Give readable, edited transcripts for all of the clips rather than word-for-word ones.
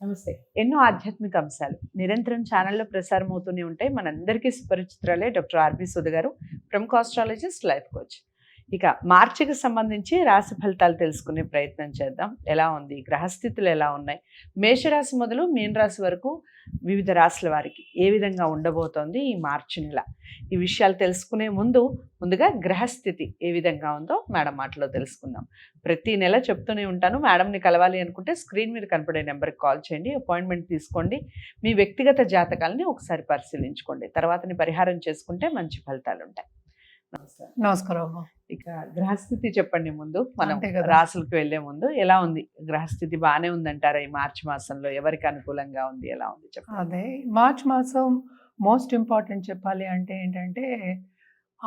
నమస్తే. ఎన్నో ఆధ్యాత్మిక అంశాలు నిరంతరం ఛానల్‌లో ప్రసారం అవుతూనే ఉంటాయి. మనందరికీ సుపరిచితురాలే డాక్టర్ ఆర్‌బి సుధ గారు, ప్రముఖ ఆస్ట్రాలజిస్ట్, లైఫ్ కోచ్. ఇక మార్చికి సంబంధించి రాశి ఫలితాలు తెలుసుకునే ప్రయత్నం చేద్దాం. ఎలా ఉంది? గ్రహస్థితులు ఎలా ఉన్నాయి? మేషరాశి మొదలు మీనరాశి వరకు వివిధ రాశుల వారికి ఏ విధంగా ఉండబోతోంది ఈ మార్చి నెల? ఈ విషయాలు తెలుసుకునే ముందుగా గ్రహస్థితి ఏ విధంగా ఉందో మేడం మాటలో తెలుసుకుందాం. ప్రతి నెల చెప్తూనే ఉంటాను, మేడంని కలవాలి అనుకుంటే స్క్రీన్ మీద కనపడే నెంబర్కి కాల్ చేయండి, అపాయింట్మెంట్ తీసుకోండి, మీ వ్యక్తిగత జాతకాలని ఒకసారి పరిశీలించుకోండి, తర్వాతని పరిహారం చేసుకుంటే మంచి ఫలితాలు ఉంటాయి. నమస్కారం అమ్మా. ఇక గ్రహస్థితి చెప్పండి ముందు, మనం రాసులకు వెళ్లే ముందు. ఎలా ఉంది గ్రహస్థితి? బాగానే ఉందంటారా ఈ మార్చి మాసంలో? ఎవరికి అనుకూలంగా ఉంది, ఎలా ఉంది చెప్పండి. అదే మార్చి మాసం మోస్ట్ ఇంపార్టెంట్ చెప్పాలి అంటే ఏంటంటే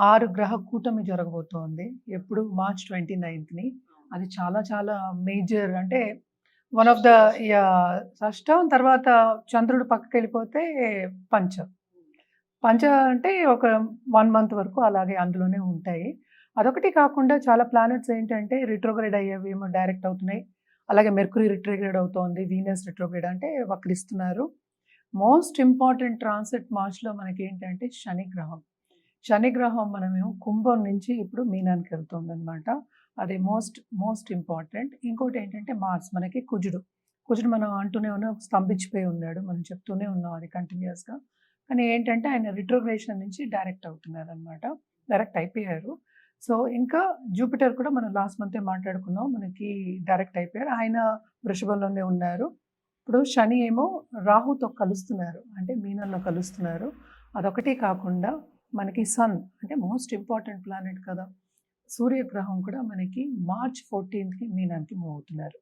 6 గ్రహ కూటమి జరగబోతోంది. ఎప్పుడు మార్చ్ 29ని. అది చాలా చాలా మేజర్, అంటే వన్ ఆఫ్ ద షష్టం, తర్వాత చంద్రుడు పక్కకి వెళ్ళిపోతే పంచ అంటే ఒక 1 మంత్ వరకు అలాగే అందులోనే ఉంటాయి. అదొకటి కాకుండా చాలా ప్లానెట్స్ ఏంటంటే రిట్రోగ్రేడ్ అయ్యేవి ఏమో డైరెక్ట్ అవుతున్నాయి. అలాగే మెర్క్యూరీ రిట్రోగ్రేడ్ అవుతోంది, వీనస్ రిట్రోగ్రేడ్ అంటే వక్రిస్తున్నారు. మోస్ట్ ఇంపార్టెంట్ ట్రాన్సిట్ మార్చ్లో మనకి ఏంటంటే శనిగ్రహం మనమేమో కుంభం నుంచి ఇప్పుడు మీనానికి వెళ్తుంది అనమాట. అది మోస్ట్ ఇంపార్టెంట్. ఇంకోటి ఏంటంటే మార్స్ మనకి కుజుడు మనం అంటూనే ఉన్నాం, స్తంభించిపోయి ఉన్నాడు, మనం చెప్తూనే ఉన్నాం అది కంటిన్యూస్గా. కానీ ఏంటంటే ఆయన రిట్రోగ్రేషన్ నుంచి డైరెక్ట్ అవుతున్నారు అనమాట, డైరెక్ట్ అయిపోయారు. సో ఇంకా జూపిటర్ కూడా మనం లాస్ట్ మంతే మాట్లాడుకున్నాం, మనకి డైరెక్ట్ అయిపోయారు, ఆయన వృషభంలోనే ఉన్నారు. ఇప్పుడు శని ఏమో రాహుతో కలుస్తున్నారు, అంటే మీనంలో కలుస్తున్నారు. అదొకటి కాకుండా మనకి సన్ అంటే మోస్ట్ ఇంపార్టెంట్ ప్లానెట్ కదా, సూర్యగ్రహం కూడా మనకి మార్చ్ 14కి మీనానికి మూవ్ అవుతున్నారు.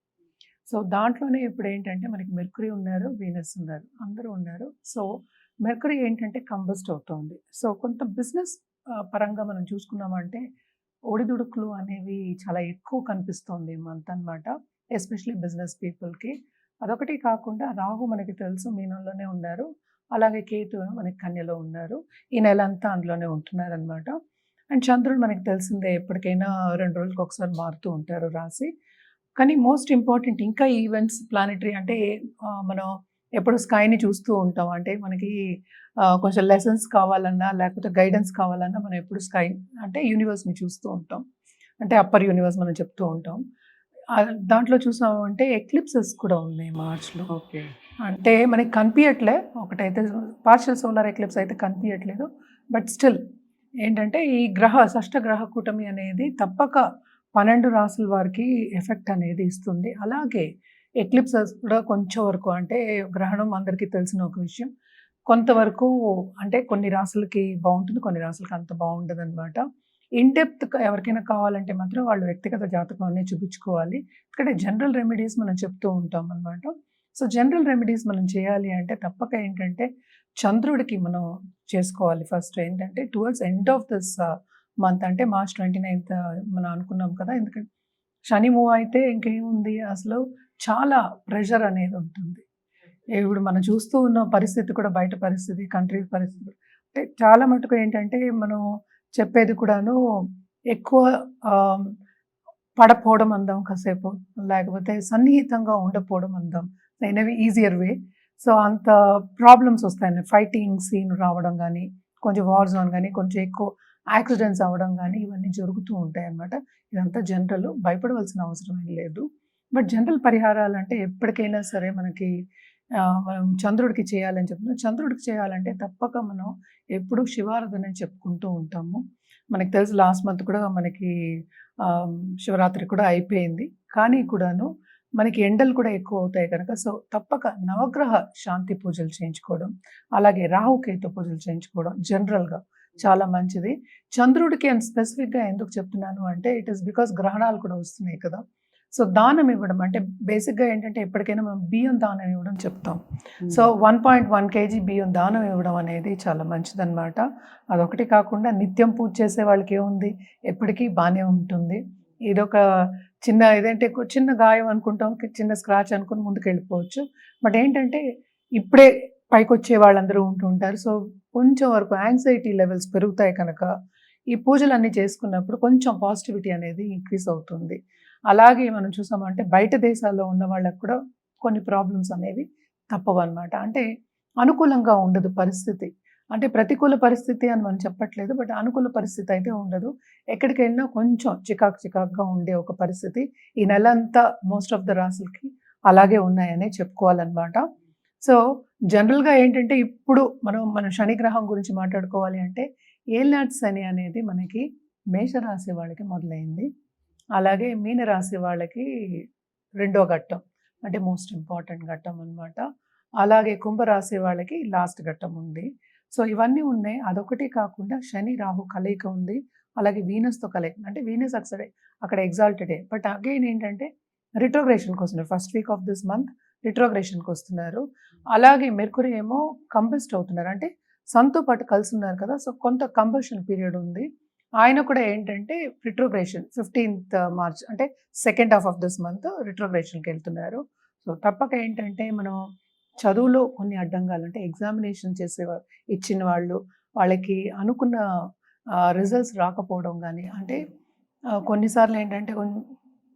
సో దాంట్లోనే ఇప్పుడు ఏంటంటే మనకి మెర్క్యూరీ ఉన్నారు, వీనస్ ఉన్నారు, అందరూ ఉన్నారు. సో మెర్క్యూరీ ఏంటంటే కంబస్ట్ అవుతుంది. సో కొంత బిజినెస్ పరంగా మనం చూసుకున్నామంటే ఒడిదుడుకులు అనేవి చాలా ఎక్కువ కనిపిస్తుంది ఈ మంత్ అనమాట, ఎస్పెషలీ బిజినెస్ పీపుల్కి. అదొకటి కాకుండా రాహు మనకి తెలుసు మీనంలోనే ఉన్నారు, అలాగే కేతు మనకి కన్యలో ఉన్నారు. ఈ నెల అంతా అందులోనే ఉంటున్నారు అనమాట. అండ్ చంద్రుడు మనకి తెలిసిందే, ఎప్పటికైనా 2 రోజులకు ఒకసారి మారుతూ ఉంటారు రాశి. కానీ మోస్ట్ ఇంపార్టెంట్ ఇంకా ఈవెంట్స్ ప్లానెటరీ అంటే మనం ఎప్పుడు స్కైని చూస్తూ ఉంటాం, అంటే మనకి కొంచెం లెసన్స్ కావాలన్నా లేకపోతే గైడెన్స్ కావాలన్నా మనం ఎప్పుడు స్కై అంటే యూనివర్స్ని చూస్తూ ఉంటాం, అంటే అప్పర్ యూనివర్స్ మనం చెప్తూ ఉంటాం. దాంట్లో చూసామంటే ఎక్లిప్సెస్ కూడా ఉన్నాయి మార్చ్లో. ఓకే, అంటే మనకి కనిపించట్లే, ఒకటైతే పార్షియల్ సోలార్ ఎక్లిప్స్ అయితే కనిపించట్లేదు, బట్ స్టిల్ ఏంటంటే ఈ షష్ఠ గ్రహ కూటమి అనేది తప్పక 12 రాసుల వారికి ఎఫెక్ట్ అనేది ఇస్తుంది. అలాగే ఎక్లిప్సెస్ కూడా కొంచెం వరకు, అంటే గ్రహణం అందరికీ తెలిసిన ఒక విషయం, కొంతవరకు అంటే కొన్ని రాసులకి బాగుంటుంది, కొన్ని రాసులకి అంత బాగుండదు అనమాట. ఇన్డెప్త్ ఎవరికైనా కావాలంటే మాత్రం వాళ్ళు వ్యక్తిగత జాతకం అనేది చూపించుకోవాలి. ఇక్కడ జనరల్ రెమెడీస్ మనం చెప్తూ ఉంటాం అనమాట. సో జనరల్ రెమెడీస్ మనం చేయాలి అంటే తప్పక ఏంటంటే చంద్రుడికి మనం చేసుకోవాలి. ఫస్ట్ ఏంటంటే towards end of this month, అంటే మార్చ్ 29th మనం అనుకున్నాం కదా, ఎందుకంటే శని మూవ్ అయితే ఇంకేముంది, అసలు చాలా ప్రెషర్ అనేది ఉంటుంది. ఇప్పుడు మనం చూస్తూ ఉన్న పరిస్థితి కూడా, బయట పరిస్థితి, కంట్రీ పరిస్థితి అంటే చాలా మటుకు ఏంటంటే మనం చెప్పేది కూడాను ఎక్కువ పడపోవడం అందాం కాసేపు, లేకపోతే సన్నిహితంగా ఉండకపోవడం అందాం, ఇన్ ఈజియర్ వే. సో అంత ప్రాబ్లమ్స్ వస్తాయండి, ఫైటింగ్ సీన్ రావడం కానీ, కొంచెం వార్ జోన్ కానీ, కొంచెం ఎక్కువ యాక్సిడెంట్స్ అవ్వడం కానీ, ఇవన్నీ జరుగుతూ ఉంటాయి అన్నమాట. ఇదంతా జనరల్, భయపడవలసిన అవసరం ఏం లేదు. బట్ జనరల్ పరిహారాలు అంటే ఎప్పటికైనా సరే మనకి మనం చంద్రుడికి చేయాలని చెప్తున్నాం. చంద్రుడికి చేయాలంటే తప్పక మనం ఎప్పుడు శివారాధన చెప్పుకుంటూ ఉంటాము. మనకి తెలుసు లాస్ట్ మంత్ కూడా మనకి శివరాత్రి కూడా అయిపోయింది, కానీ కూడాను మనకి ఎండలు కూడా ఎక్కువ అవుతాయి కనుక సో తప్పక నవగ్రహ శాంతి పూజలు చేయించుకోవడం, అలాగే రాహుకేతు పూజలు చేయించుకోవడం జనరల్గా చాలా మంచిది. చంద్రుడికి అండ్ స్పెసిఫిక్గా ఎందుకు చెప్తున్నాను అంటే ఇట్ ఈస్ బికాస్ గ్రహణాలు కూడా వస్తున్నాయి కదా. సో దానం ఇవ్వడం అంటే బేసిక్గా ఏంటంటే ఎప్పటికైనా మనం బియ్యం దానం ఇవ్వడం చెప్తాం. సో 1.1 kg బియ్యం దానం ఇవ్వడం అనేది చాలా మంచిదన్నమాట. అదొకటి కాకుండా నిత్యం పూజ చేసే వాళ్ళకి ఏముంది, ఎప్పటికీ బాగానే ఉంటుంది. ఇదొక చిన్న ఏదంటే చిన్న గాయం అనుకుంటాం, చిన్న స్క్రాచ్ అనుకుని ముందుకు వెళ్ళిపోవచ్చు. బట్ ఏంటంటే ఇప్పుడే పైకి వచ్చే వాళ్ళందరూ ఉంటూ ఉంటారు. సో కొంచెం వరకు యాంగ్జైటీ లెవెల్స్ పెరుగుతాయి కనుక ఈ పూజలన్నీ చేసుకున్నప్పుడు కొంచెం పాజిటివిటీ అనేది ఇంక్రీజ్ అవుతుంది. అలాగే మనం చూసామంటే బయట దేశాల్లో ఉన్న వాళ్ళకు కూడా కొన్ని ప్రాబ్లమ్స్ అనేవి తప్పవన్నమాట. అంటే అనుకూలంగా ఉండదు పరిస్థితి. అంటే ప్రతికూల పరిస్థితి అని మనం చెప్పట్లేదు. బట్ అనుకూల పరిస్థితి అయితే ఉండదు. ఎక్కడికెళ్ళినా కొంచెం చికాకుగా ఉండే ఒక పరిస్థితి ఈ నెలంతా మోస్ట్ ఆఫ్ ద రాసులకి అలాగే ఉన్నాయనే చెప్పుకోవాలన్నమాట. సో, జనరల్‌గా ఏంటంటే ఇప్పుడు మన శని గ్రహం గురించి మాట్లాడుకోవాలి అంటే ఏలినాటి శని అనేది మనకి మేషరాశి వాళ్ళకి మొదలైంది. అలాగే మీనరాశి వాళ్ళకి రెండో ఘట్టం. అంటే మోస్ట్ ఇంపార్టెంట్ ఘట్టం అన్నమాట. అలాగే కుంభరాశి వాళ్ళకి లాస్ట్ ఘట్టం ఉంది. సో, ఇవన్నీ ఉన్నాయి. అదొకటి కాకుండా శని, రాహు కలయిక ఉంది. అలాగే వీనస్‌తో కలయిక. అంటే వీనస్ అక్కడ ఎగ్జాల్టెడే. బట్ అగైన్ ఏంటంటే రిట్రోగ్రేషన్‌కి వస్తున్నారు. First week of this month రిట్రోగ్రేషన్‌కి వస్తున్నారు. అలాగే మెర్క్యూరీ ఏమో కంబస్ట్ అవుతున్నారు. అంటే సన్‌తో పాటు కలిసున్నారు కదా! సో, కొంత కంబషన్ పీరియడ్ ఉంది. ఆయన కూడా ఏంటంటే రిట్రోగ్రేషన్ 15th మార్చ్ అంటే second half of this month రిట్రోగ్రేషన్‌కెళ్తున్నారు. సో, తప్పక ఏంటంటే మనం చదువులో కొన్ని అడ్డంగాలు అంటే ఎగ్జామినేషన్ ఇచ్చిన వాళ్ళు, వాళ్ళకి అనుకున్న రిజల్ట్స్ రాకపోవడం గానీ, అంటే కొన్నిసార్లు ఏంటంటే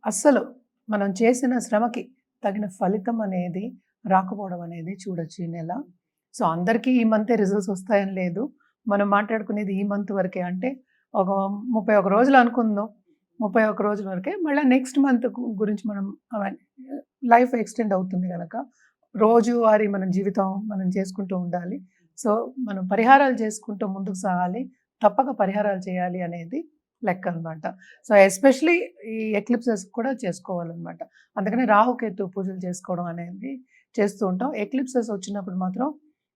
అస్సలు మనం చేసిన శ్రమకి తగిన ఫలితం అనేది రాకపోవడం అనేది చూడొచ్చు ఈ నెల. సో, అందరికీ ఈ మంతే రిజల్ట్స్ వస్తాయని లేదు. మనం మాట్లాడుకునేది ఈ మంత్ వరకే. అంటే ఒక 31 రోజులు అనుకుందాం. 31 రోజుల వరకే. మళ్ళా నెక్స్ట్ మంత్ గురించి మనం అవన్నీ లైఫ్ ఎక్స్టెండ్ అవుతుంది గనక రోజువారీ మన జీవితం మనం చేసుకుంటూ ఉండాలి. సో, మనం పరిహారాలు చేసుకుంటూ ముందుకు సాగాలి. తప్పక పరిహారాలు చేయాలి అనేది లెక్క అనమాట. సో, ఎస్పెషల్లీ ఈ ఎక్లిప్సెస్ కూడా చేసుకోవాలనమాట. అందుకని రాహుకేతు పూజలు చేసుకోవడం అనేది చేస్తూ ఉంటాం. ఎక్లిప్సెస్ వచ్చినప్పుడు మాత్రం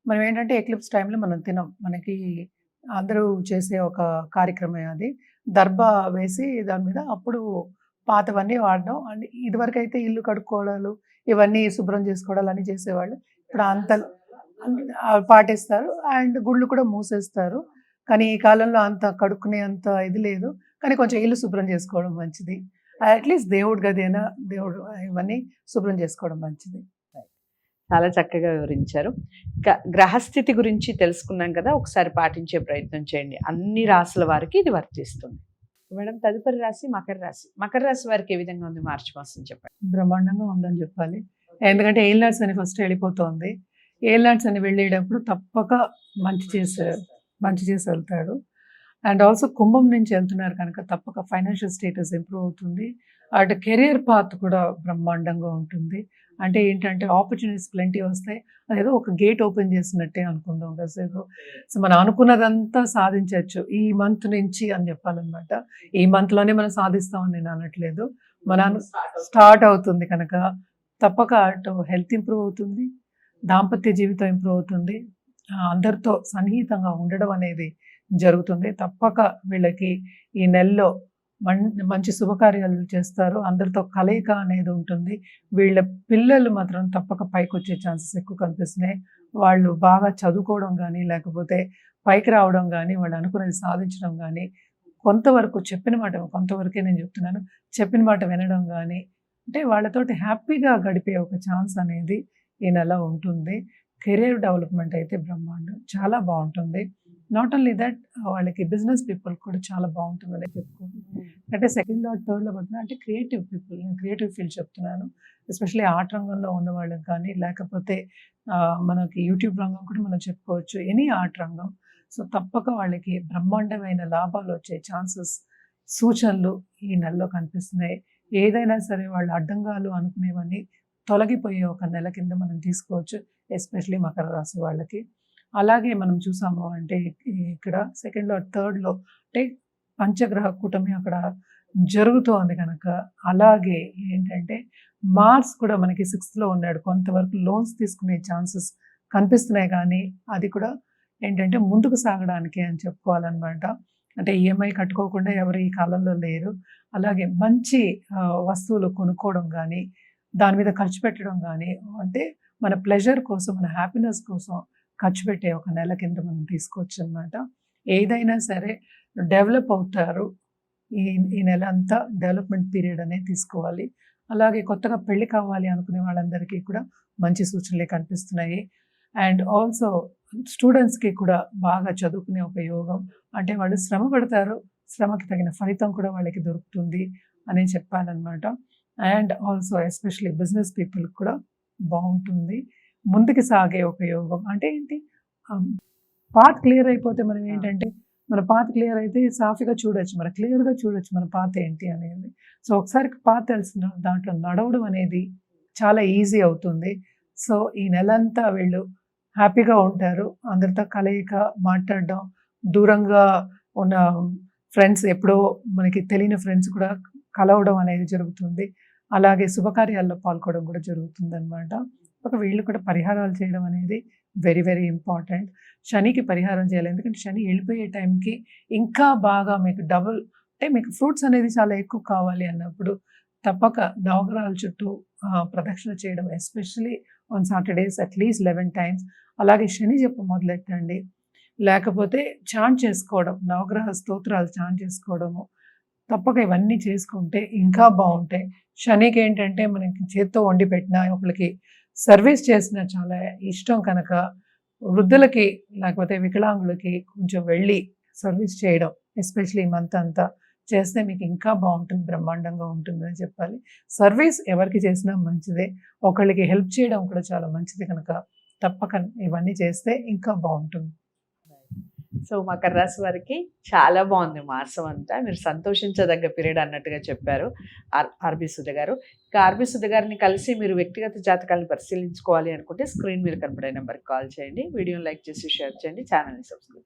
మనం ఏంటంటే ఎక్లిప్స్ టైంలో మనం తినం. మనకి అందరూ చేసే ఒక కార్యక్రమమే అది. దర్భ వేసి దాని మీద అప్పుడు పాతవన్నీ వాడడం. అండ్ ఇదివరకైతే ఇల్లు కడుక్కోవడాలు, ఇవన్నీ శుభ్రం చేసుకోవడాలు అన్నీ చేసేవాళ్ళు. ఇప్పుడు పాటిస్తారు. అండ్ గుళ్ళు కూడా మూసేస్తారు. కానీ ఈ కాలంలో అంత కడుక్కునే అంత ఇది లేదు. కానీ కొంచెం ఇల్లు శుభ్రం చేసుకోవడం మంచిది. అట్‌లీస్ట్ దేవుడి గది అయినా ఇవన్నీ శుభ్రం చేసుకోవడం మంచిది. చాలా చక్కగా వివరించారు. ఇంకా గ్రహస్థితి గురించి తెలుసుకున్నాం కదా! ఒకసారి పాటించే ప్రయత్నం చేయండి. అన్ని రాసుల వారికి ఇది వర్తిస్తుంది. మేడం తదుపరి రాశి మకర రాశి. మకర రాశి వారికి ఏ విధంగా ఉంది మార్చి మాసం చెప్పండి? బ్రహ్మాండంగా ఉందని చెప్పాలి. ఎందుకంటే ఏలినాటి శని ఫస్ట్ వెళ్ళిపోతోంది. ఏలినాటి శని వెళ్ళేటప్పుడు తప్పక మంచి చేసి వెళ్తాడు. అండ్ ఆల్సో కుంభం నుంచి వెళ్తున్నారు కనుక తప్పక ఫైనాన్షియల్ స్టేటస్ ఇంప్రూవ్ అవుతుంది. అటు కెరియర్ పాత్ కూడా బ్రహ్మాండంగా ఉంటుంది. అంటే ఏంటంటే ఆపర్చునిటీస్ ప్లెంటీ వస్తాయి. అదేదో ఒక గేట్ ఓపెన్ చేసినట్టే అనుకుందాం కాసేపు. సో, మనం అనుకున్నదంతా సాధించొచ్చు ఈ మంత్ నుంచి అని చెప్పాలన్నమాట. ఈ మంత్‌లోనే మనం సాధిస్తామని నేను అనట్లేదు. స్టార్ట్ అవుతుంది కనుక తప్పక అటు హెల్త్ ఇంప్రూవ్ అవుతుంది. దాంపత్య జీవితం ఇంప్రూవ్ అవుతుంది. అందరితో సన్నిహితంగా ఉండడం అనేది జరుగుతుంది. తప్పక వీళ్ళకి ఈ నెలలో మంచి శుభకార్యాలు చేస్తారు. అందరితో కలయిక అనేది ఉంటుంది. వీళ్ళ పిల్లలు మాత్రం తప్పక పైకొచ్చే ఛాన్సెస్ ఎక్కువ కనిపిస్తున్నాయి. వాళ్ళు బాగా చదువుకోవడం గానీ, లేకపోతే పైకి రావడం గానీ, వాళ్ళు అనుకున్నది సాధించడం గానీ, కొంతవరకే నేను చెప్తున్నాను. చెప్పిన మాట వినడం గానీ, అంటే వాళ్ళతోటి హ్యాపీగా గడిపే ఒక ఛాన్స్ అనేది ఈ నెల ఉంటుంది. కెరియర్ డెవలప్‌మెంట్ అయితే బ్రహ్మాండం. చాలా బావుంటుంది. నాట్ ఓన్లీ దట్ వాళ్ళకి బిజినెస్ పీపుల్ కూడా చాలా బావుంటుందనే చెప్పుకోవాలి. అంటే సెకండ్ లార్డ్, థర్డ్ లార్డ్ పడుతున్నా అంటే క్రియేటివ్ పీపుల్. నేను క్రియేటివ్ ఫీల్డ్ చెప్తున్నాను. ఎస్పెషల్లీ ఆర్ట్ రంగంలో ఉన్న వాళ్ళకి కానీ, లేకపోతే మనకి యూట్యూబ్ రంగం కూడా మనం చెప్పుకోవచ్చు. ఎనీ ఆర్ట్ రంగం. సో, తప్పక వాళ్ళకి బ్రహ్మాండమైన లాభాలు వచ్చే ఛాన్సెస్, సూచనలు ఈ నెలలో కనిపిస్తున్నాయి. ఏదైనా సరే వాళ్ళ అడ్డంగాలు అనుకునేవన్నీ తొలగిపోయే ఒక నెల కింద మనం తీసుకోవచ్చు. ఎస్పెషల్లీ మకర రాశి వాళ్ళకి. అలాగే మనం చూసాము అంటే ఇక్కడ సెకండ్ లార్డ్, థర్డ్‌లో అంటే పంచగ్రహ కూటమి అక్కడ జరుగుతోంది కనుక, అలాగే ఏంటంటే మార్స్ కూడా మనకి 6థ్‌లో ఉన్నాడు. కొంతవరకు లోన్స్ తీసుకునే ఛాన్సెస్ కనిపిస్తున్నాయి కానీ, అది కూడా ఏంటంటే ముందుకు సాగడానికి అని చెప్పుకోవాలన్నమాట. అంటే ఈఎంఐ కట్టుకోకుండా ఎవరు ఈ కాలంలో లేరు. అలాగే మంచి వస్తువులు కొనుక్కోవడం గానీ, దాని మీద ఖర్చు పెట్టడం గానీ, అంటే మన ప్లెజర్ కోసం, మన హ్యాపీనెస్ కోసం ఖర్చు పెట్టే ఒక నెల కింద మనం తీసుకోవచ్చనమాట. ఏదైనా సరే డెవలప్ అవుతారు. ఈ నెల అంతా డెవలప్‌మెంట్ పీరియడ్ అనేది తీసుకోవాలి. అలాగే కొత్తగా పెళ్లి కావాలి అనుకునే వాళ్ళందరికీ కూడా మంచి సూచనలే కనిపిస్తున్నాయి. అండ్ ఆల్సో స్టూడెంట్స్‌కి కూడా బాగా చదువుకునే ఒక యోగం. అంటే వాళ్ళు శ్రమ పడతారు. శ్రమకి తగిన ఫలితం కూడా వాళ్ళకి దొరుకుతుంది అని చెప్పాలనమాట. అండ్ ఆల్సో ఎస్పెషల్లీ బిజినెస్ పీపుల్‌కి కూడా బావుంటుంది. ముందుకు సాగే ఒక యోగం. అంటే ఏంటి, పాత్ క్లియర్ అయిపోతే మనం ఏంటంటే, మన పాత్ క్లియర్ అయితే సాఫీగా చూడొచ్చు, మన క్లియర్‌గా చూడొచ్చు మన పాత్ ఏంటి అనేది. సో, ఒకసారి పాత్ తెలిసిన దాంట్లో నడవడం అనేది చాలా ఈజీ అవుతుంది. సో, ఈ నెలంతా వీళ్ళు హ్యాపీగా ఉంటారు. అందరితో కలయిక, మాట్లాడడం, దూరంగా ఉన్న ఫ్రెండ్స్, ఎప్పుడో మనకి తెలియని ఫ్రెండ్స్ కూడా కలవడం అనేది జరుగుతుంది. అలాగే శుభకార్యాల్లో పాల్గొనడం కూడా జరుగుతుందనమాట. వీళ్ళు కూడా పరిహారాలు చేయడం అనేది వెరీ, వెరీ ఇంపార్టెంట్. శనికి పరిహారం చేయాలి. ఎందుకంటే శని వెళ్ళిపోయే టైంకి ఇంకా బాగా మీకు డబుల్, అంటే మీకు ఫ్రూట్స్ అనేది చాలా ఎక్కువ కావాలి అన్నప్పుడు తప్పక నవగ్రహాల చుట్టూ ప్రదక్షిణ చేయడం, especially on Saturdays at least 11 times. అలాగే శని జపం మొదలెట్టండి. లేకపోతే చాంట్ చేసుకోవడం, నవగ్రహ స్తోత్రాలు చాంట్ చేసుకోవడము, తప్పక ఇవన్నీ చేసుకుంటే ఇంకా బాగుంటాయి. శనికి ఏంటంటే మనకి చేత్తో వండి పెట్టినా, ఒకళ్ళకి సర్వీస్ చేసిన చాలా ఇష్టం కనుక వృద్ధులకి లేకపోతే వికలాంగులకి కొంచెం వెళ్ళి సర్వీస్ చేయడం, ఎస్పెషల్లీ ఈ మంత్ అంతా చేస్తే మీకు ఇంకా బాగుంటుంది, బ్రహ్మాండంగా ఉంటుందని చెప్పాలి. సర్వీస్ ఎవరికి చేసినా మంచిదే, ఒకళ్ళకి హెల్ప్ చేయడం కూడా చాలా మంచిది కనుక తప్పక ఇవన్నీ చేస్తే ఇంకా బాగుంటుంది. సో మకర రాశి వారికి చాలా బాగుంది మాసం అంతా. మీరు సంతోషించదగ్గ పీరియడ్ అన్నట్టుగా చెప్పారు ఆర్బి సుధ గారు. ఇంకా ఆర్బి సుధ గారిని కలిసి మీరు వ్యక్తిగత జాతకాలను పరిశీలించుకోవాలి అనుకుంటే స్క్రీన్ మీద కనపడే నెంబర్కి కాల్ చేయండి. వీడియోని లైక్ చేసి షేర్ చేయండి. ఛానల్ని సబ్స్క్రైబ్